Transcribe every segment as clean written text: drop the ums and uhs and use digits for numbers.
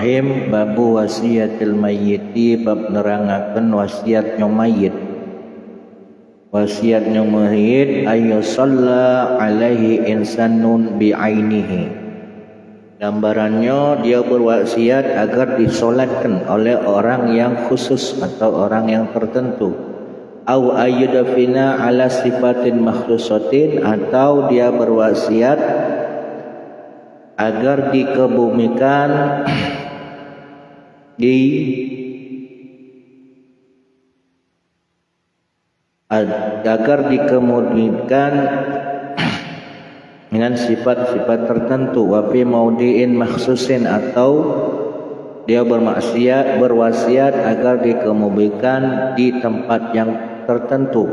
Bismillahirrahmanirrahim. Babu wasiatil mayyiti, bab nerangaken wasiatnya mayit. Wasiatnya mayit ayyusalla alaihi insanun bi'ainihi. Gambarannya dia berwasiat agar disolatkan oleh orang yang khusus atau orang yang tertentu. Au ayyudafina ala sifatin makhsusatin, atau dia berwasiat agar dikebumikan dengan sifat-sifat tertentu. Wa fi maudiin makhsusin, atau dia berwasiat agar dikebumikan di tempat yang tertentu.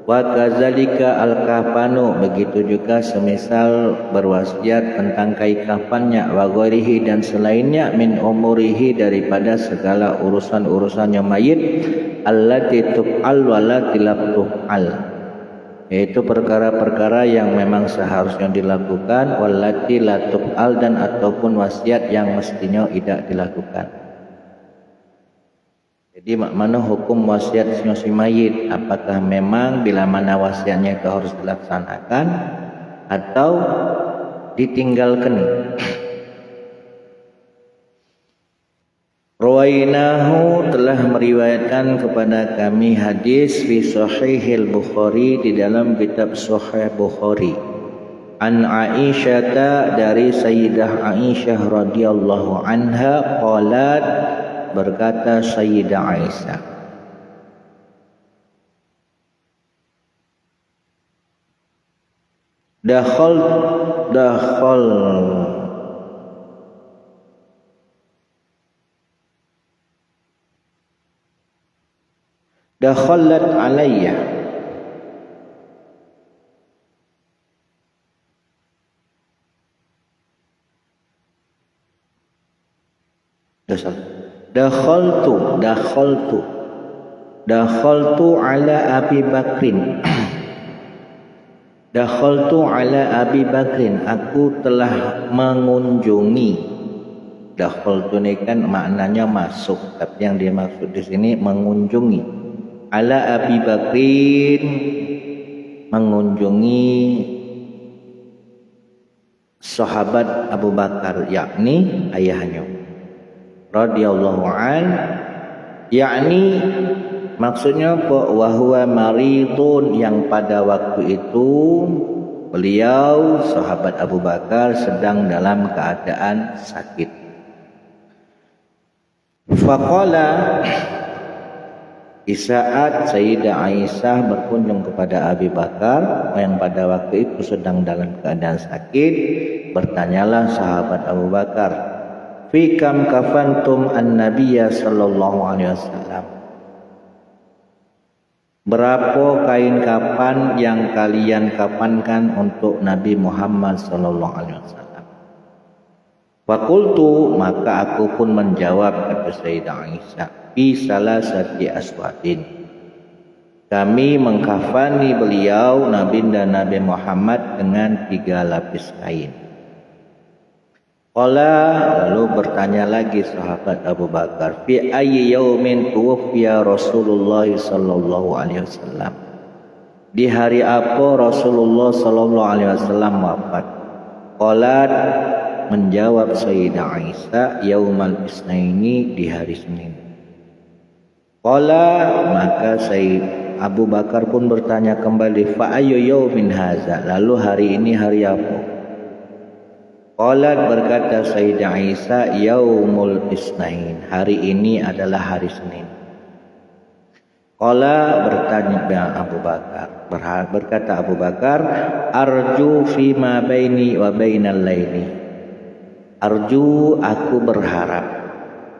Wa kadzalika al-kafanu, begitu juga semisal berwasiat tentang kain kafannya, wa ghairihi, dan selainnya, min umurihi, daripada segala urusan-urusannya mayit, allati tuf'al wa lati la tuf'al, yaitu perkara-perkara yang memang seharusnya dilakukan, wallati la tuf'al, dan ataupun wasiat yang mestinya tidak dilakukan. Jadi mana hukum wasiatnya si mayit? Apakah memang bila mana wasiatnya itu harus dilaksanakan atau ditinggalkan? Rawainahu, telah meriwayatkan kepada kami hadis fi sahihil Bukhari, di dalam kitab Sahih Bukhari. An Aisyah, dari Sayyidah Aisyah radhiyallahu anha, qalat, berkata Sayyidah Aisyah, dakhalat alayya, dakhaltu ala Abi Bakrin. Dakhaltu ala Abi Bakrin, aku telah mengunjungi. Dakhaltu ini kan maknanya masuk, tapi yang dimaksud di sini mengunjungi. Ala Abi Bakrin, mengunjungi sahabat Abu Bakar, yakni ayahnya radhiyallahu an, yakni maksudnya wa huwa maridun, yang pada waktu itu beliau sahabat Abu Bakar sedang dalam keadaan sakit. Faqala, di saat Sayyidah Aisyah berkunjung kepada Abu Bakar yang pada waktu itu sedang dalam keadaan sakit, bertanyalah sahabat Abu Bakar, fi kam kafantum an-nabiyya sallallahu alaihi wasallam, berapa kain kafan yang kalian kafankan untuk Nabi Muhammad sallallahu alaihi wasallam? Fakultu, maka aku pun menjawab, kata Sayyidah Aisyah, fi salasati aswadin, kami mengkafani beliau Nabi dan Nabi Muhammad dengan 3 lapis kain. Qala, lalu bertanya lagi sahabat Abu Bakar, fi ayyi yaumin tuwfiya Rasulullah sallallahu alaihi wasallam, di hari apa Rasulullah sallallahu alaihi wasallam wafat? Qalat, menjawab Sayyidah Aisyah, yaumal isnaini, di hari Senin. Qala, maka Sayyid Abu Bakar pun bertanya kembali, fa ayyu yaumin haza, lalu hari ini hari apa? Qalat, berkata Sayyidah Aisyah, yaumul isnain, hari ini adalah hari Senin. Qala, bertanya Abu Bakar, berkata Abu Bakar, arju fima baini wa bainal laili, arju, aku berharap,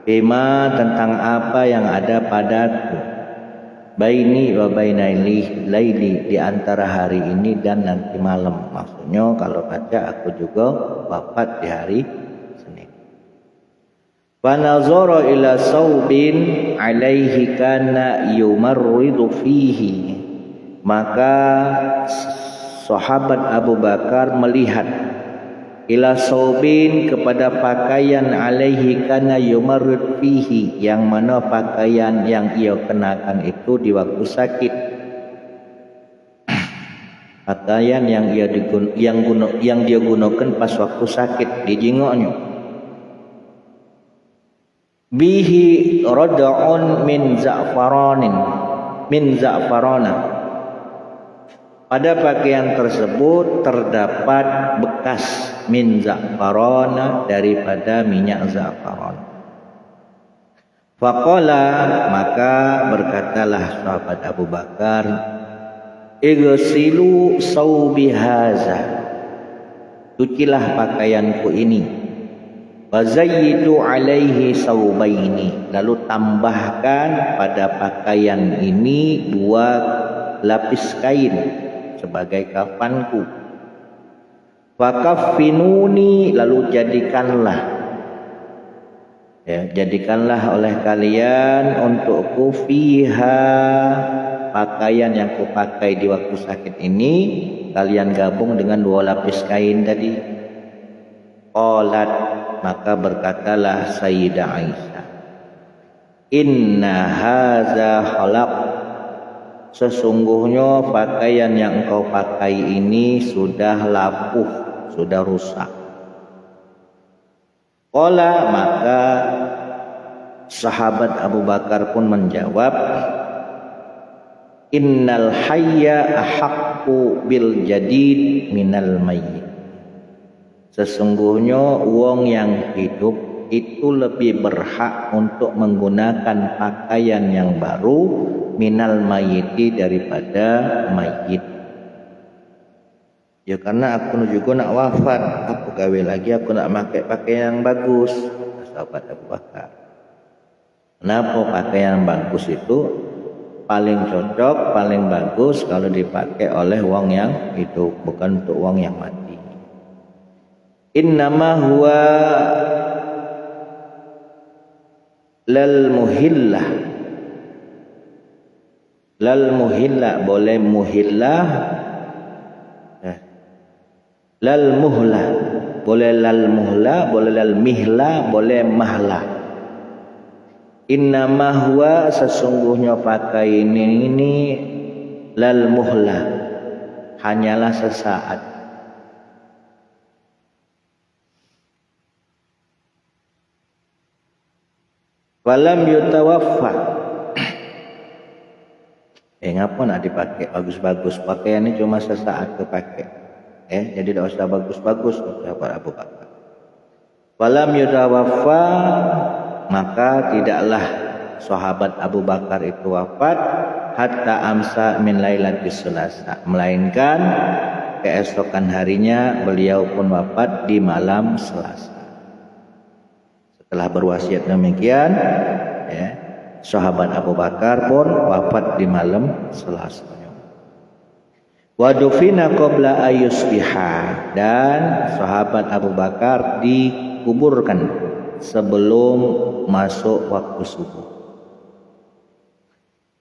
fima, tentang apa yang ada padaku, baini wa bainal laili, di antara hari ini dan nanti malam. Maksudnya kalau baca aku juga wafat di hari Senin. Fa nazara ila saubin alaihi kana yumarridu fihi, maka sahabat Abu Bakar melihat ila saubin kepada pakaian alaihi kana yumarrid fihi, yang mana pakaian yang ia kenakan itu di waktu sakit, pakaian yang dia gunakan pas waktu sakit di jingoknya. Bihi rad'un min za'farana, pada pakaian tersebut terdapat bekas min za'farana, daripada minyak za'faran. Faqala, maka berkatalah sahabat Abu Bakar, igsilu saubi haza, cucilah pakaianku ini, wazayyidu alaihi saubaini, lalu tambahkan pada pakaian ini 2 lapis kain sebagai kafanku. Fakaffinuni, lalu jadikanlah oleh kalian untukku fiha, pakaian yang kupakai di waktu sakit ini, kalian gabung dengan 2 lapis kain tadi. Qalat, maka berkatalah Sayyidah Aisyah, inna haza khalaq, sesungguhnya pakaian yang engkau pakai ini sudah lapuh, sudah rusak. Qala, maka sahabat Abu Bakar pun menjawab, innal hayya ahaqqu bil jadid minal mayyit, sesungguhnya wong yang hidup itu lebih berhak untuk menggunakan pakaian yang baru minal mayyiti, daripada mayit. Ya karena aku juga nak wafat, aku gawe lagi aku nak pakai pakaian yang bagus. Sahabat Abu Bakar, kenapa pakaian yang bagus itu paling cocok, paling bagus kalau dipakai oleh wong yang hidup, bukan untuk wong yang mati. Innama huwa lal muhillah, boleh muhillah, lal muhlah, boleh lal muhlah, boleh lal mihlah, boleh mahlah. Innama huwa, sesungguhnya pakaian ini lal muhlah, hanyalah sesaat. Walam yutawaffa, ngapa nak dipakai bagus-bagus, pakaian ini cuma sesaat kepakai, jadi tidak usah bagus-bagus, sahabat Abu Bakar. Walam yutawaffa, maka tidaklah sahabat Abu Bakar itu wafat hatta amsa min lailatis Selasa, melainkan keesokan harinya beliau pun wafat di malam Selasa. Setelah berwasiat demikian, sahabat Abu Bakar pun wafat di malam Selasa. Wa dufina qabla ayusbiha, dan sahabat Abu Bakar dikuburkan sebelum masuk waktu subuh.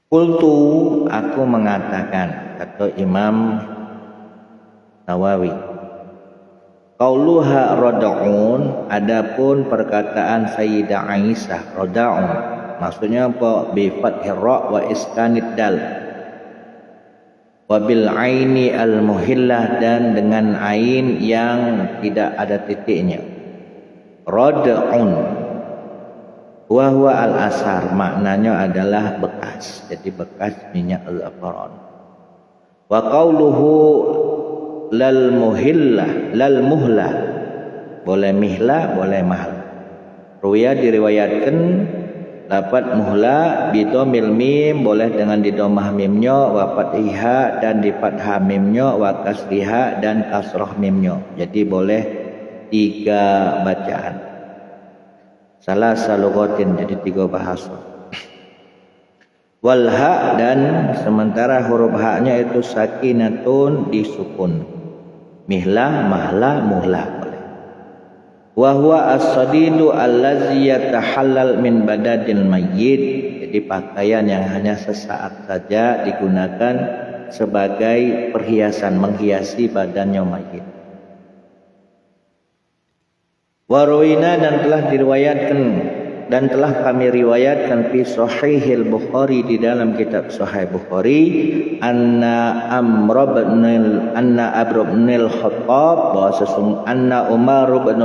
Qultu, aku mengatakan, kata Imam Nawawi, qauluha rad'un, adapun perkataan Sayyidah Aisyah rad'un, maksudnya apa? Bi fathir ra wa iskanid dal, wa bil aini al muhillah, dan dengan ain yang tidak ada titiknya. Rad'un wa huwa al asar, maknanya adalah bekas, jadi bekas minyak za'faran. Wa qauluhu lal muhlah, boleh mihlah, boleh mahal. Ruya diriwayatkan dapat muhla bidomil mim, boleh dengan didomah mimnya, wa fathiha, dan di fathah mimnya, wa kasriha, dan kasrah mimnya. Jadi boleh 3 bacaan. Salah salugotin, jadi 3 bahasa. Wal ha, dan sementara huruf haknya itu sakinatun disukun. Mihlah, mahlah, muhlah boleh. Wa huwa as-sadidu allazi yatahallal min badadil mayyit, jadi pakaian yang hanya sesaat saja digunakan sebagai perhiasan, menghiasi badannya mayit. Warawina dan telah diriwayatkan dan telah kami riwayatkan fi Sahihil Bukhari di dalam kitab Sahih Bukhari anna Amr bin Khattab bahwa anna Umar bin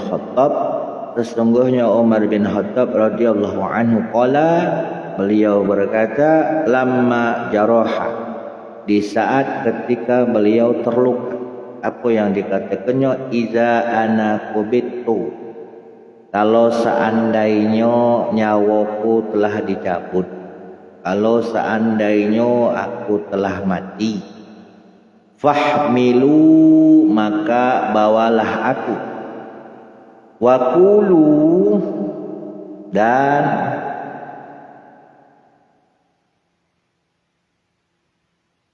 Khattab sesungguhnya Umar bin Khattab radhiyallahu anhu qala beliau berkata lamma jaraha di saat ketika beliau terluka apa yang dikatakannya iza ana kubitu kalau seandainya nyawaku telah dicabut, kalau seandainya aku telah mati, fahmilu maka bawalah aku, wakulu dan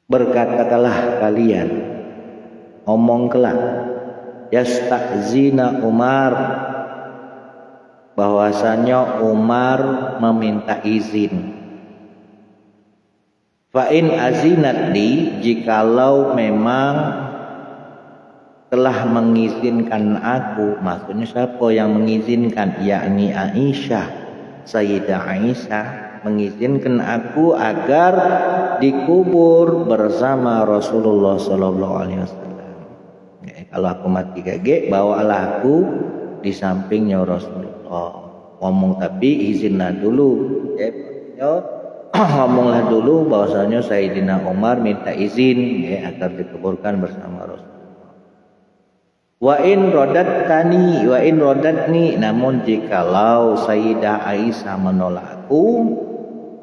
berkatakanlah kalian, omong kelak, yasta'zina Umar bahwasanya Umar meminta izin. Fa in azinat li jikalau memang telah mengizinkan aku, maksudnya siapa yang mengizinkan, yakni Aisyah, Sayyidah Aisyah mengizinkan aku agar dikubur bersama Rasulullah sallallahu alaihi wasallam. Kalau aku mati gage, bawalah aku di sampingnya Rasulullah. Ngomong tapi izinlah dulu. Ngomonglah dulu bahwasanya Sayyidina Umar minta izin agar dikuburkan bersama Rasulullah. Wa in rodatni namun jikalau Sayyidah Aisyah menolakku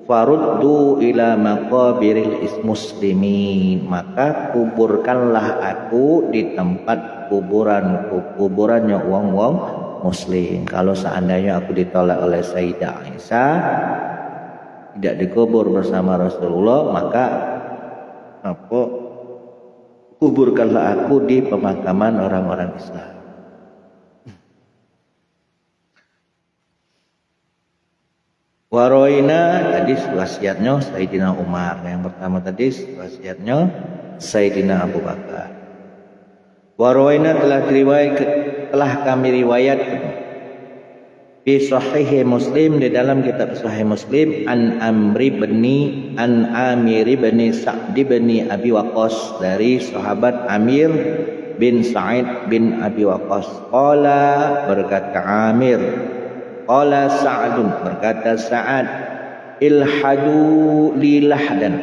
faruddu ila maqabiril muslimin maka kuburkanlah aku di tempat kuburannya wong-wong muslim. Kalau seandainya aku ditolak oleh Sayyidah Aisyah tidak dikubur bersama Rasulullah maka kuburkanlah aku di pemakaman orang-orang Islam. Waroina tadi wasiatnya Sayyidina Umar, yang pertama tadi wasiatnya Sayyidina Abu Bakar. Waroina telah kami riwayat fi Sahih Muslim di dalam kitab Sahih Muslim an Amir bin Sa'd bin Abi Waqqas dari sahabat Amir bin Sa'id bin Abi Waqqas. Qala berkata Amir, qala Sa'dun berkata Sa'ad, ilhadu lilahdan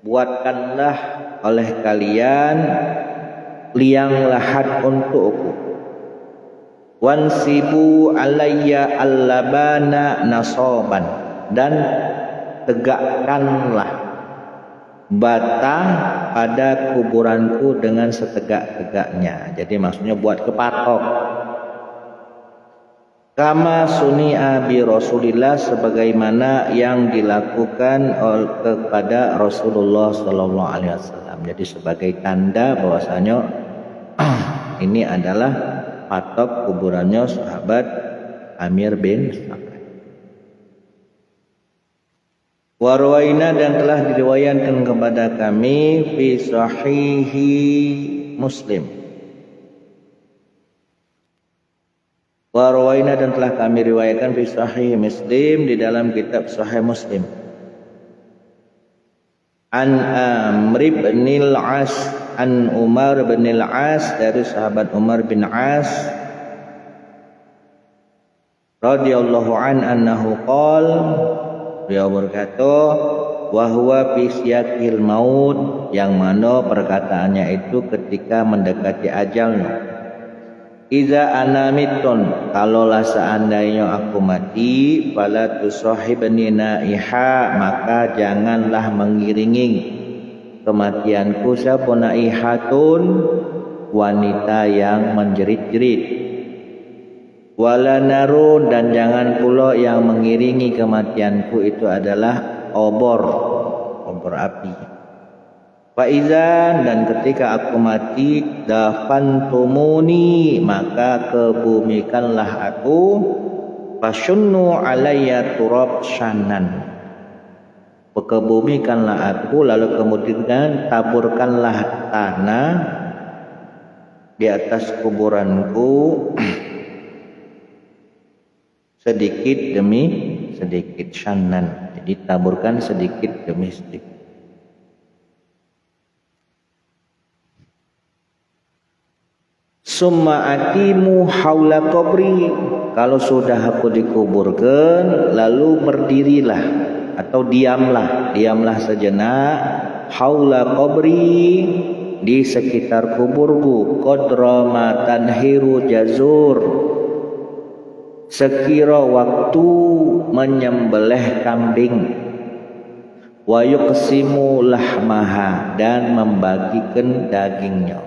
buatkanlah oleh kalian liang lahat untukku, wansibu alayya allabana nasoban dan tegakkanlah bata pada kuburanku dengan setegak-tegaknya. Jadi maksudnya buat kepatok. Kama suni'a bi Rasulillah sebagaimana yang dilakukan kepada Rasulullah sallallahu alaihi wasallam. Jadi sebagai tanda bahwasanya ini adalah patok kuburannya sahabat Amir bin Sa'd. Warwaina dan telah diriwayatkan kepada kami fi Sahihi Muslim. Warwaina dan telah kami riwayatkan fi Sahih Muslim di dalam kitab Sahih Muslim. An Amr bin al-As an Umar bin al-As dari sahabat Umar bin As radhiyallahu anhu qala beliau berkata wa huwa fi siyaqil maut yang mana perkataannya itu ketika mendekati ajalnya. Iza anamitun kalaulah seandainya aku mati fala tusahibni naiha maka janganlah mengiringi kematianku siapa naihatun wanita yang menjerit-jerit, wala narun dan jangan pula yang mengiringi kematianku itu adalah obor api. Faizan dan ketika aku mati dafantumuni maka kebumikanlah aku fasyunnu alayya turab syanan kebumikanlah aku lalu kemudian taburkanlah tanah di atas kuburanku sedikit demi sedikit, syanan, jadi taburkan sedikit demi sedikit. Summa aqimu haula qabri, kalau sudah aku dikuburkan lalu berdirilah atau diamlah sejenak haula qabri, di sekitar kuburku, qadra ma tanhiru jazur, sekira waktu menyembelih kambing, wa yuqsimu lahmaha, dan membagikan dagingnya.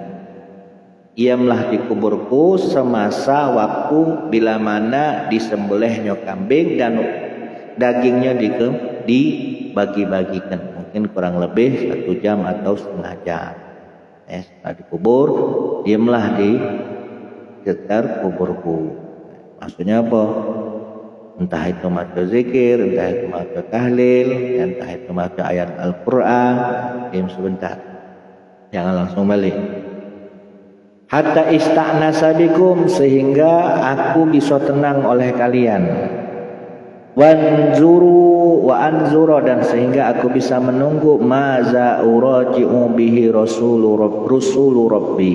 Diamlah di kuburku semasa waktu bila mana disembelihnya kambing dan dagingnya dibagi-bagikan, mungkin kurang lebih 1 jam atau setengah jam. Setelah dikubur, diamlah di sekitar kuburku. Maksudnya apa? Entah itu maca zikir, entah itu maca tahlil, entah itu maca ayat Al-Quran, diam sebentar, jangan langsung balik. Hatta ista'nasa bikum, sehingga aku bisa tenang oleh kalian. Wanzuru wa anzura, dan sehingga aku bisa menunggu maza uraji'u bihi rasulu rabbi,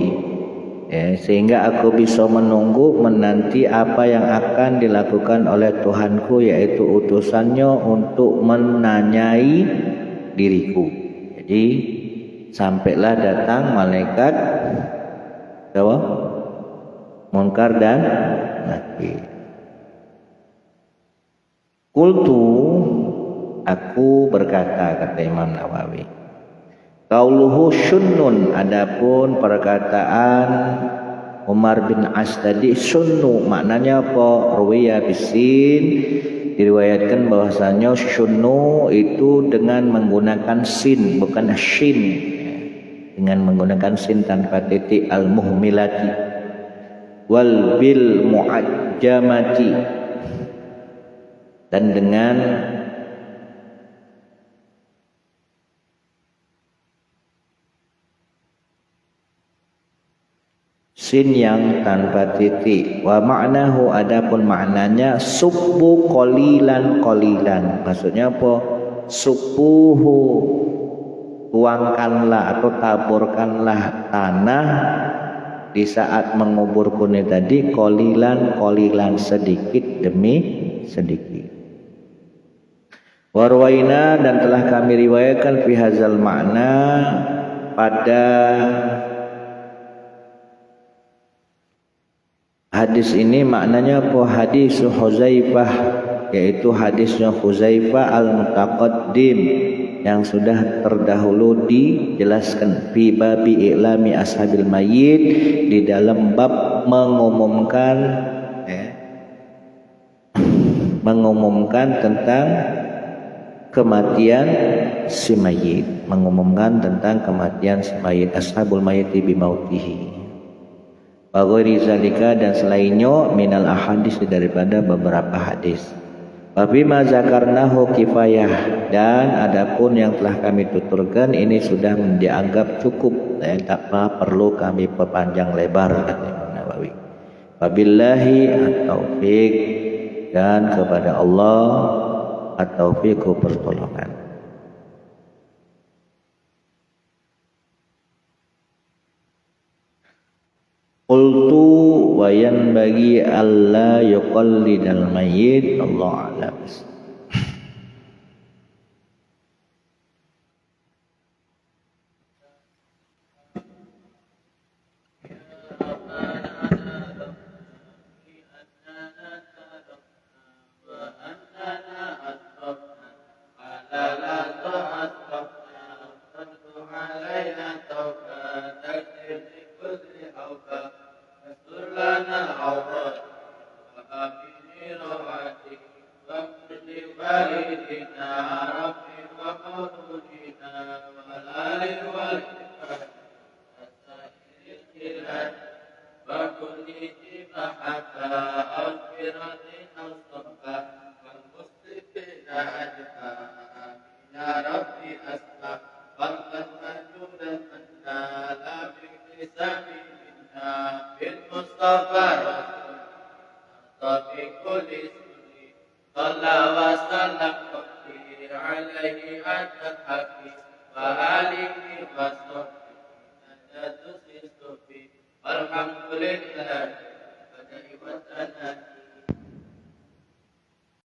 sehingga aku bisa menunggu, menanti apa yang akan dilakukan oleh Tuhanku, yaitu utusannya untuk menanyai diriku. Jadi sampailah datang malaikat apa? Munkar dan Nakir. Qultu, aku berkata, kata Imam Nawawi, qauluhu syunnun, adapun perkataan Umar bin As tadi syunnu, maknanya apa? Ruwiya bisin, diriwayatkan bahwasanya syunnu itu dengan menggunakan sin, bukan shin, dengan menggunakan sin tanpa titik, al-muhmilati, wal bil mu'ajjamati, dan dengan sin yang tanpa titik. Wa ma'nahu, adapun maknanya subbu qalilan qalilan, maksudnya apa? Subuhu, tuangkanlah atau taburkanlah tanah di saat menguburku ini tadi, qalilan qalilan, sedikit demi sedikit. Warwaina, dan telah kami riwayatkan fi hadzal makna, pada hadis ini, maknanya apa? Hadis Huzaifah, yaitu hadisnya Huzaifah al-mutaqaddim, yang sudah terdahulu dijelaskan, fi babi i'lami ashabil mayyit, di dalam bab mengumumkan tentang kematian si mayit, mengumumkan tentang kematian si mayit, ashabul mayyiti bimautihi. Wa ghairi zalika, dan selainnya, minal ahadis, daripada beberapa hadis. Wa bima zakarnahu kifayah, dan adapun yang telah kami tuturkan ini sudah dianggap cukup, tak perlu kami perpanjang lebar, kata Imam Nawawi. Wabillahi at-taufiq, dan kepada Allah at-taufiqu, pertolongan. Qultu wa yanbaghi alla yuqallidal mayyit, Allah a'lam. كل سر صلى وسلم ربي عليه أتى الحق وآله وصحبه نجد الصفي والحمد لله بدأ وثنى